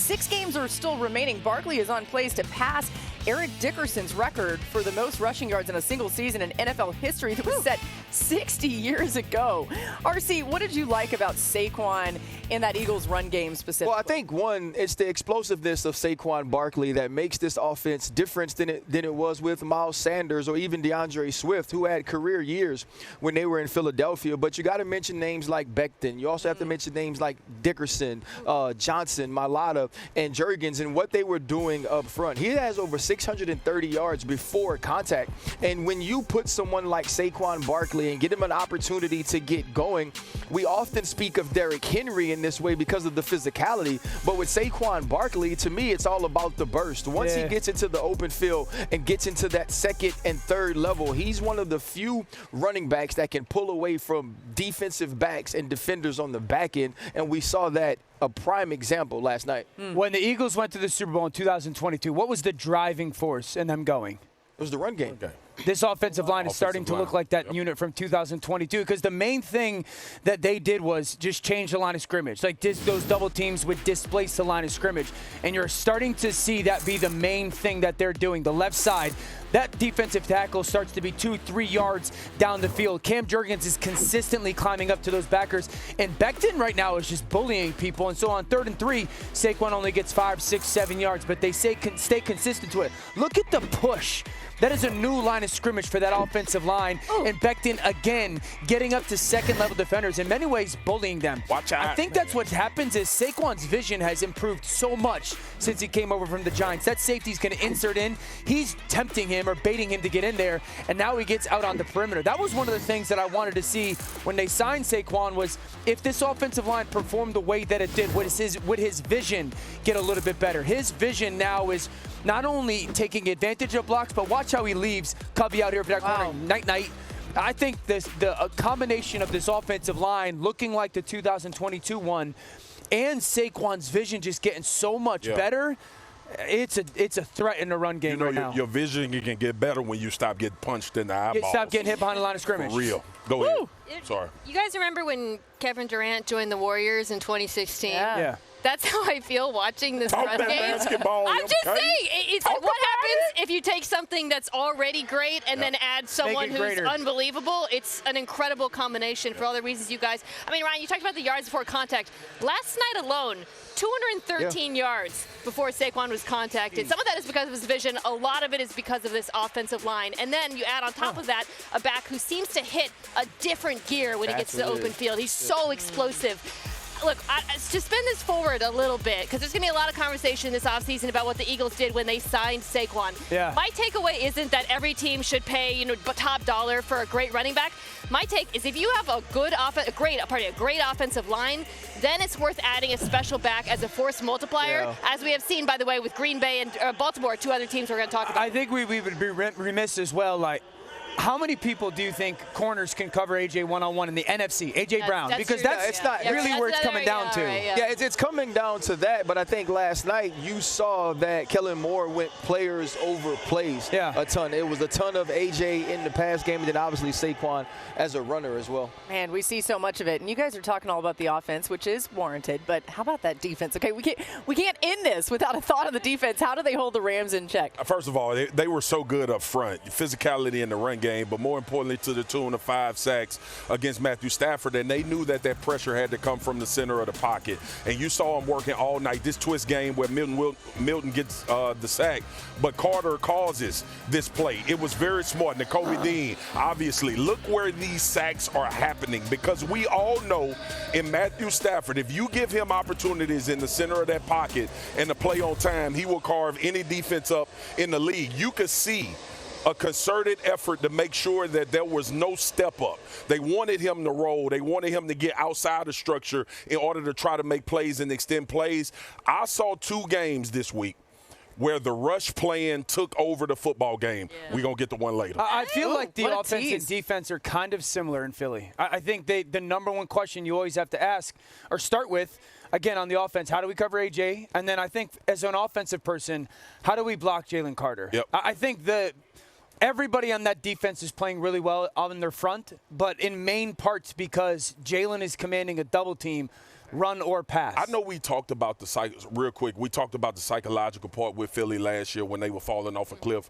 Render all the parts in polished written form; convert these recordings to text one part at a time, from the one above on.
6 games are still remaining. Barkley is on pace to pass Eric Dickerson's record for the most rushing yards in a single season in NFL history that was set 60 years ago. RC, what did you like about Saquon in that Eagles run game specifically? Well, I think, one, it's the explosiveness of Saquon Barkley that makes this offense different than it was with Miles Sanders or even DeAndre Swift, who had career years when they were in Philadelphia. But you got to mention names like Becton. You also have to mention names like Dickerson, Johnson, Mailata, and Jurgens, and what they were doing up front. He has over 630 yards before contact. And when you put someone like Saquon Barkley and get him an opportunity to get going, we often speak of Derrick Henry in this way because of the physicality. But with Saquon Barkley, to me, it's all about the burst. Once he gets into the open field and gets into that second and third level, he's one of the few running backs that can pull away from defensive backs and defenders on the back end. And we saw that a prime example last night. When the Eagles went to the Super Bowl in 2022, what was the driving force in them going? It was the run game. This offensive line is starting to look like that unit from 2022, because the main thing that they did was just change the line of scrimmage. Like those double teams would displace the line of scrimmage, and you're starting to see that be the main thing that they're doing. The left side, that defensive tackle starts to be 2-3 yards down the field. Cam Jurgens is consistently climbing up to those backers, and Becton right now is just bullying people. And so on 3rd and 3, Saquon only gets 5, 6, 7 yards, but they stay consistent to it. Look at the push. That is a new line of scrimmage for that offensive line. And Becton, again, getting up to second-level defenders, in many ways bullying them. Watch out. I think that's what happens is Saquon's vision has improved so much since he came over from the Giants. That safety's going to insert in. He's tempting him or baiting him to get in there, and now he gets out on the perimeter. That was one of the things that I wanted to see when they signed Saquon, was if this offensive line performed the way that it did, would his vision get a little bit better? His vision now is not only taking advantage of blocks, but watch how he leaves Cubby out here for that corner. Night. I think the combination of this offensive line looking like the 2022 one and Saquon's vision just getting so much better, it's a threat in the run game right now. Your vision can get better when you stop getting punched in the eyeballs. Stop getting hit behind the line of scrimmage. For real. Go ahead. Sorry. You guys remember when Kevin Durant joined the Warriors in 2016? Yeah. That's how I feel watching this run game. Basketball, I'm just saying, it's like what happens if you take something that's already great and then add someone who's unbelievable. It's an incredible combination for all the reasons you guys. I mean, Ryan, you talked about the yards before contact. Last night alone, 213 yards before Saquon was contacted. Some of that is because of his vision. A lot of it is because of this offensive line. And then you add on top of that a back who seems to hit a different gear when he gets to the open field. He's so explosive. Look, to spin this forward a little bit, because there's going to be a lot of conversation this offseason about what the Eagles did when they signed Saquon. My takeaway isn't that every team should pay, top dollar for a great running back. My take is if you have a great offensive line, then it's worth adding a special back as a force multiplier, as we have seen, by the way, with Green Bay and Baltimore, 2 other teams we're going to talk about. I think we would be remiss as well, like, how many people do you think corners can cover A.J. one-on-one in the NFC? A.J. Brown, because that's not really where it's coming down to. It's coming down to that, but I think last night you saw that Kellen Moore went players over plays a ton. It was a ton of A.J. in the pass game, and then obviously Saquon as a runner as well. Man, we see so much of it, and you guys are talking all about the offense, which is warranted, but how about that defense? Okay, we can't end this without a thought of the defense. How do they hold the Rams in check? First of all, they were so good up front. Physicality in the run game, but more importantly to the tune of 5 sacks against Matthew Stafford, and they knew that pressure had to come from the center of the pocket. And you saw him working all night. This twist game where Milton gets the sack, but Carter causes this play. It was very smart. Nakobe Dean, obviously, look where these sacks are happening, because we all know in Matthew Stafford, if you give him opportunities in the center of that pocket and to play on time, he will carve any defense up in the league. You could see a concerted effort to make sure that there was no step up. They wanted him to roll. They wanted him to get outside the structure in order to try to make plays and extend plays. I saw 2 games this week where the rush plan took over the football game. We're going to get to one later. I feel like the offense and defense are kind of similar in Philly. I think the number one question you always have to ask or start with, again, on the offense, how do we cover A.J.? And then I think as an offensive person, how do we block Jalen Carter? I think everybody on that defense is playing really well on their front, but in main parts because Jalen is commanding a double team run or pass. I know we talked about real quick, we talked about the psychological part with Philly last year when they were falling off a cliff.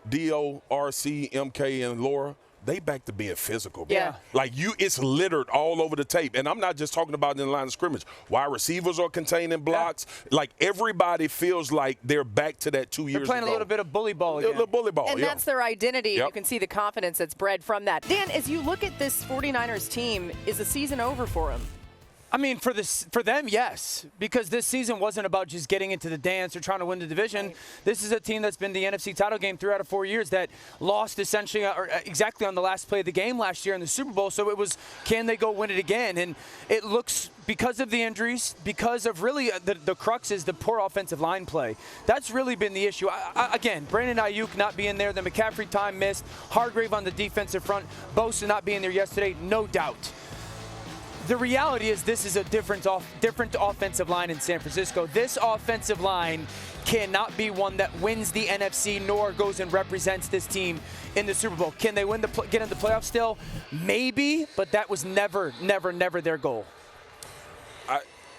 D.O., R.C., M.K., and Laura, they back to being physical. Bro. Yeah. Like it's littered all over the tape. And I'm not just talking about in the line of scrimmage. Wide receivers are containing blocks. Yeah. Like everybody feels like they're back to that 2 years ago. They're playing a little bit of bully ball again. A little bully ball, and that's their identity. Yep. You can see the confidence that's bred from that. Dan, as you look at this 49ers team, is the season over for them? I mean, for them, yes, because this season wasn't about just getting into the dance or trying to win the division. Right. This is a team that's been the NFC title game 3 out of 4 years that lost essentially or exactly on the last play of the game last year in the Super Bowl. So it was, can they go win it again? And it looks, because of the injuries, because of really the crux is the poor offensive line play. That's really been the issue. Again, Brandon Ayuk not being there, the McCaffrey time missed, Hargrave on the defensive front, Bosa not being there yesterday, no doubt. The reality is this is a different offensive line in San Francisco. This offensive line cannot be one that wins the NFC nor goes and represents this team in the Super Bowl. Can they get in the playoffs still? Maybe, but that was never their goal.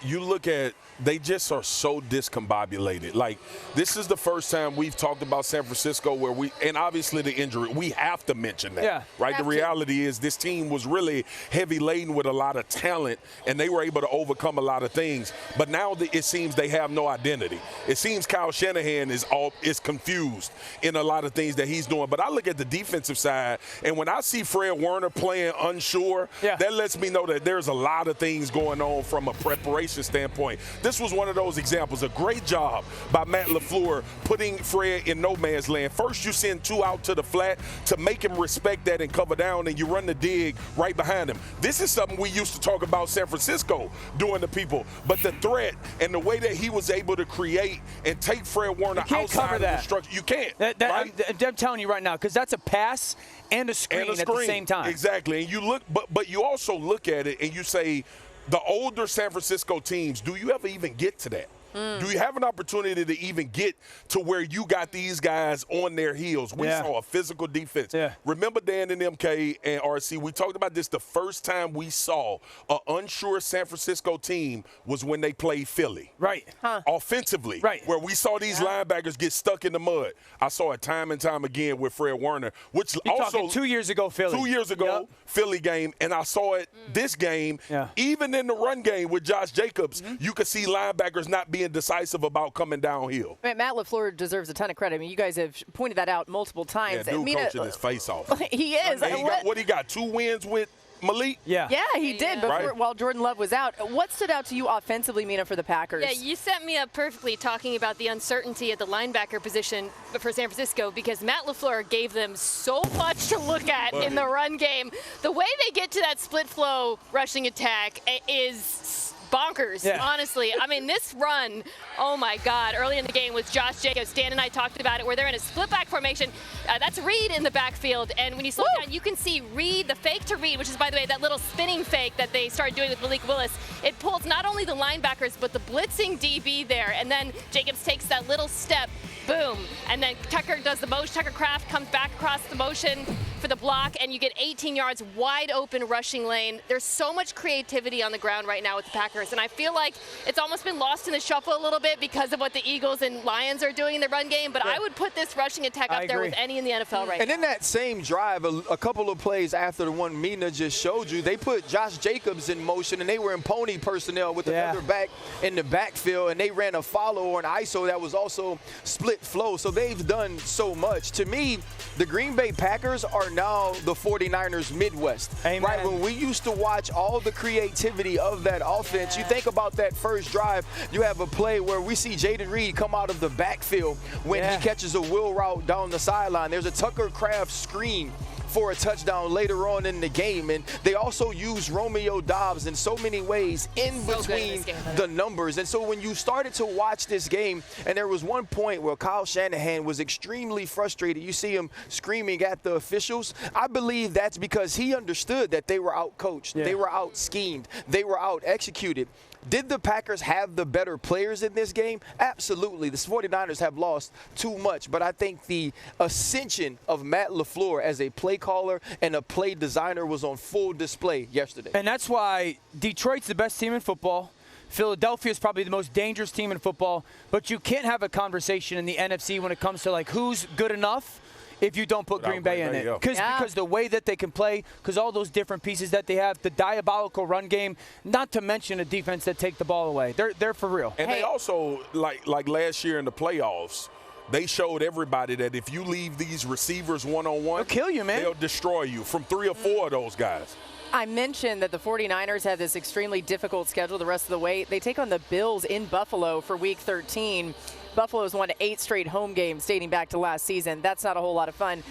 You look at, they just are so discombobulated. Like, this is the first time we've talked about San Francisco where and obviously the injury, we have to mention that, yeah, right? The reality is this team was really heavy laden with a lot of talent, and they were able to overcome a lot of things. But now it seems they have no identity. It seems Kyle Shanahan is confused in a lot of things that he's doing. But I look at the defensive side, and when I see Fred Warner playing unsure, that lets me know that there's a lot of things going on from a preparation standpoint. This was one of those examples. A great job by Matt LaFleur putting Fred in no man's land. First, you send 2 out to the flat to make him respect that and cover down, and you run the dig right behind him. This is something we used to talk about San Francisco doing to people. But the threat and the way that he was able to create and take Fred Warner outside of the structure, you can't. Right? I'm telling you right now, because that's a pass and a screen at the same time. Exactly. And you look, but you also look at it and you say, the older San Francisco teams, do you ever even get to that? Do you have an opportunity to even get to where you got these guys on their heels? We saw a physical defense. Yeah. Remember Dan and MK and RC, we talked about this the first time we saw an unsure San Francisco team was when they played Philly. Right. Offensively. Right. Where we saw these linebackers get stuck in the mud. I saw it time and time again with Fred Warner, which You're also talking 2 years ago, Philly. 2 years ago, Philly game, and I saw it this game. Even in the run game with Josh Jacobs, you could see linebackers not being decisive about coming downhill. Matt LaFleur deserves a ton of credit. I mean, you guys have pointed that out multiple times. Yeah, dude coaching his face off. He is. And he got 2 wins with Malik? Yeah, he did while Jordan Love was out. What stood out to you offensively, Mina, for the Packers? Yeah, you set me up perfectly talking about the uncertainty at the linebacker position for San Francisco because Matt LaFleur gave them so much to look at in the run game. The way they get to that split flow rushing attack is bonkers, honestly. I mean, this run, oh my God, early in the game with Josh Jacobs, Dan and I talked about it, where they're in a split back formation. That's Reed in the backfield, and when you slow down, you can see Reed, the fake to Reed, which is, by the way, that little spinning fake that they started doing with Malik Willis. It pulls not only the linebackers, but the blitzing DB there, and then Jacobs takes that little step, boom, and then Tucker does the motion. Tucker Kraft comes back across the motion for the block, and you get 18 yards wide open rushing lane. There's so much creativity on the ground right now with the Packers, and I feel like it's almost been lost in the shuffle a little bit because of what the Eagles and Lions are doing in the run game, but I would put this rushing attack up there with any in the NFL right now. And in that same drive, a couple of plays after the one Mina just showed you, they put Josh Jacobs in motion, and they were in pony personnel with another back in the backfield, and they ran a follow or an ISO that was also split flow. So they've done so much. To me, the Green Bay Packers are now the 49ers Midwest. Amen. Right? When we used to watch all the creativity of that offense, you think about that first drive, you have a play where we see Jaden Reed come out of the backfield when he catches a wheel route down the sideline. There's a Tucker Kraft screen for a touchdown later on in the game. And they also use Romeo Doubs in so many ways in between the numbers. And so when you started to watch this game, and there was one point where Kyle Shanahan was extremely frustrated, you see him screaming at the officials. I believe that's because he understood that they were out-coached, they were out-schemed, they were out-executed. Did the Packers have the better players in this game? Absolutely. The 49ers have lost too much, but I think the ascension of Matt LaFleur as a play caller and a play designer was on full display yesterday. And that's why Detroit's the best team in football. Philadelphia is probably the most dangerous team in football, but you can't have a conversation in the NFC when it comes to, like, who's good enough if you don't put Green Bay in it. Because the way that they can play, because all those different pieces that they have, the diabolical run game, not to mention a defense that take the ball away. They're for real. And they also, like last year in the playoffs, they showed everybody that if you leave these receivers one-on-one, they'll kill you, man. They'll destroy you from 3 or 4 of those guys. I mentioned that the 49ers have this extremely difficult schedule the rest of the way. They take on the Bills in Buffalo for Week 13. Buffalo's won 8 straight home games dating back to last season. That's not a whole lot of fun.